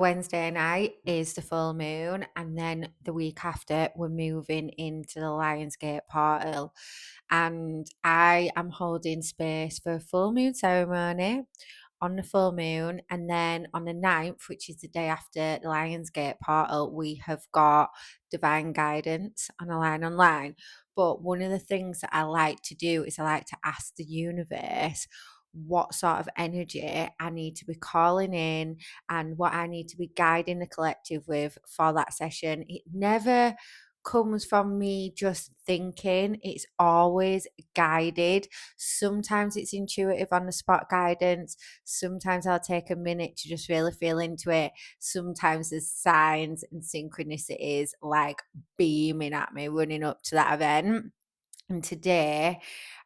Wednesday night is the full moon, and then the week after, we're moving into the Lionsgate portal. And I am holding space for a full moon ceremony on the full moon. And then on the 9th, which is the day after the Lionsgate portal, we have got divine guidance on Align Online. But one of the things that I like to do is I like to ask the universe what sort of energy I need to be calling in and what I need to be guiding the collective with for that session. It never comes from me just thinking, it's always guided. Sometimes it's intuitive on the spot guidance. Sometimes I'll take a minute to just really feel into it. Sometimes there's signs and synchronicities like beaming at me running up to that event. And today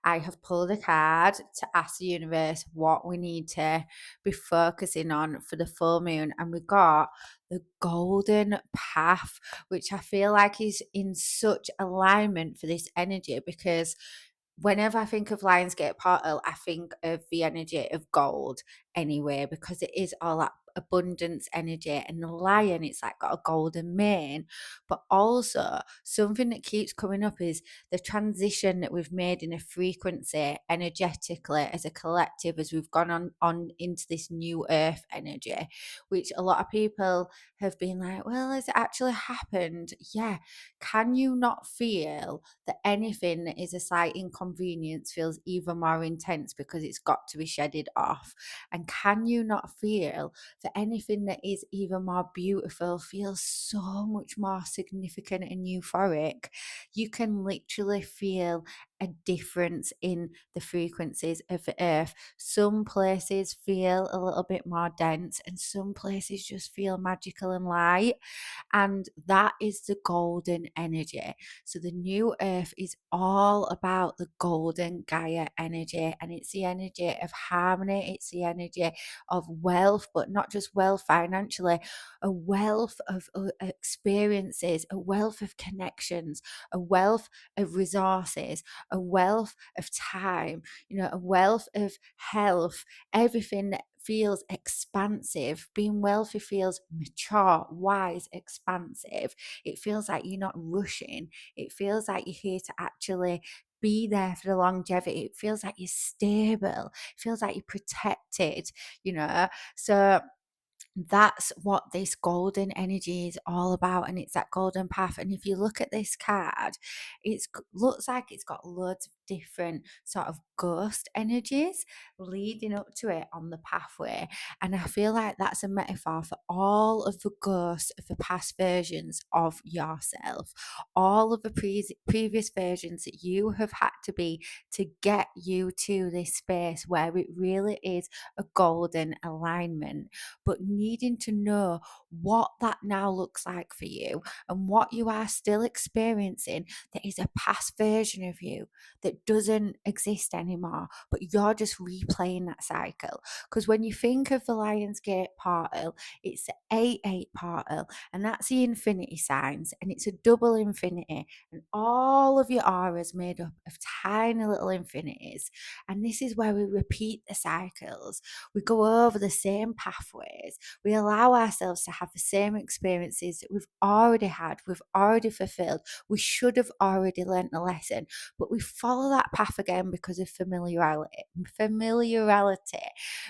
I have pulled a card to ask the universe what we need to be focusing on for the full moon. And we got the golden path, which I feel like is in such alignment for this energy because whenever I think of Lionsgate Portal, I think of the energy of gold anyway, because it is all that abundance energy. And the lion, it's like got a golden mane. But also, something that keeps coming up is the transition that we've made in a frequency energetically as a collective as we've gone on into this new earth energy, which a lot of people have been like, well, has it actually happened? Yeah. Can you not feel that anything that is a slight inconvenience feels even more intense because it's got to be shedded off? And can you not feel that anything that is even more beautiful feels so much more significant and euphoric? You can literally feel a difference in the frequencies of the earth. Some places feel a little bit more dense, and some places just feel magical and light. And that is the golden energy. So the new earth is all about the golden Gaia energy, and it's the energy of harmony, it's the energy of wealth, but not just wealth financially, a wealth of experiences, a wealth of connections, a wealth of resources, a wealth of time, a wealth of health, everything that feels expansive. Being wealthy feels mature, wise, expansive. It feels like you're not rushing. It feels like you're here to actually be there for the longevity. It feels like you're stable. It feels like you're protected. So that's what this golden energy is all about, and it's that golden path. And if you look at this card, it looks like it's got loads of different sort of ghost energies leading up to it on the pathway. And I feel like that's a metaphor for all of the ghosts of the past versions of yourself, all of the previous versions that you have had to be to get you to this space where it really is a golden alignment, but needing to know what that now looks like for you and what you are still experiencing that is a past version of you that doesn't exist anymore, but you're just replaying that cycle. Because when you think of the Lionsgate portal, it's the 8-8 portal, and that's the infinity signs, and it's a double infinity, and all of your auras made up of tiny little infinities. And this is where we repeat the cycles. We go over the same pathways. We allow ourselves to have the same experiences that we've already had, we've already fulfilled. We should have already learnt the lesson, but we follow that path again because of familiarity,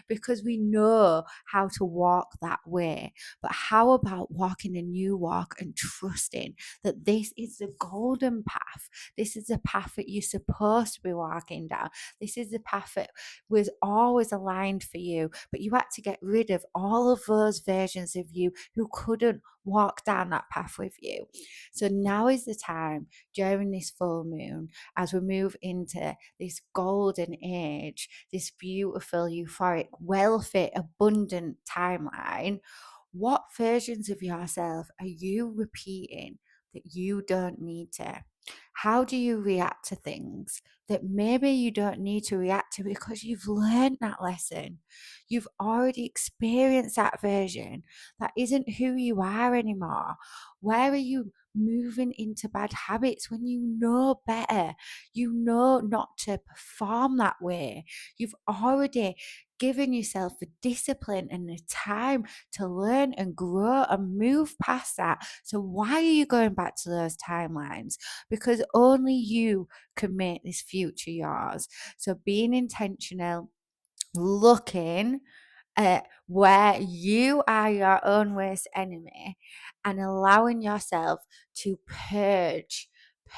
because we know how to walk that way. But how about walking a new walk and trusting that this is the golden path? This is the path that you're supposed to be walking down. This is the path that was always aligned for you, but you had to get rid of all of those versions of you who couldn't walk down that path with you. So now is the time during this full moon, as we move into this golden age, this beautiful, euphoric, wealthy, abundant timeline. What versions of yourself are you repeating that you don't need to? How do you react to things that maybe you don't need to react to because you've learned that lesson? You've already experienced that version. That isn't who you are anymore. Where are you moving into bad habits when you know better? You know not to perform that way. You've already giving yourself the discipline and the time to learn and grow and move past that. So, why are you going back to those timelines? Because only you can make this future yours. So, being intentional, looking where you are your own worst enemy and allowing yourself to purge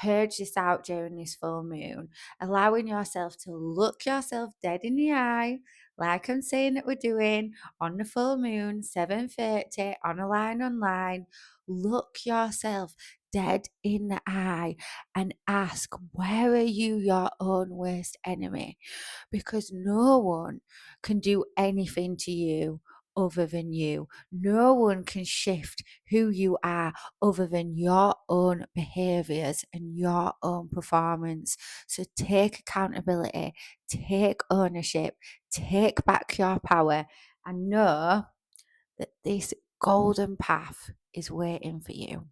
this out during this full moon, allowing yourself to look yourself dead in the eye, like I'm saying that we're doing on the full moon, 7:30 on a line online. Look yourself dead in the eye and ask, where are you your own worst enemy? Because no one can do anything to you other than you. No one can shift who you are other than your own behaviors and your own performance. So take accountability, take ownership, take back your power, and know that this golden path is waiting for you.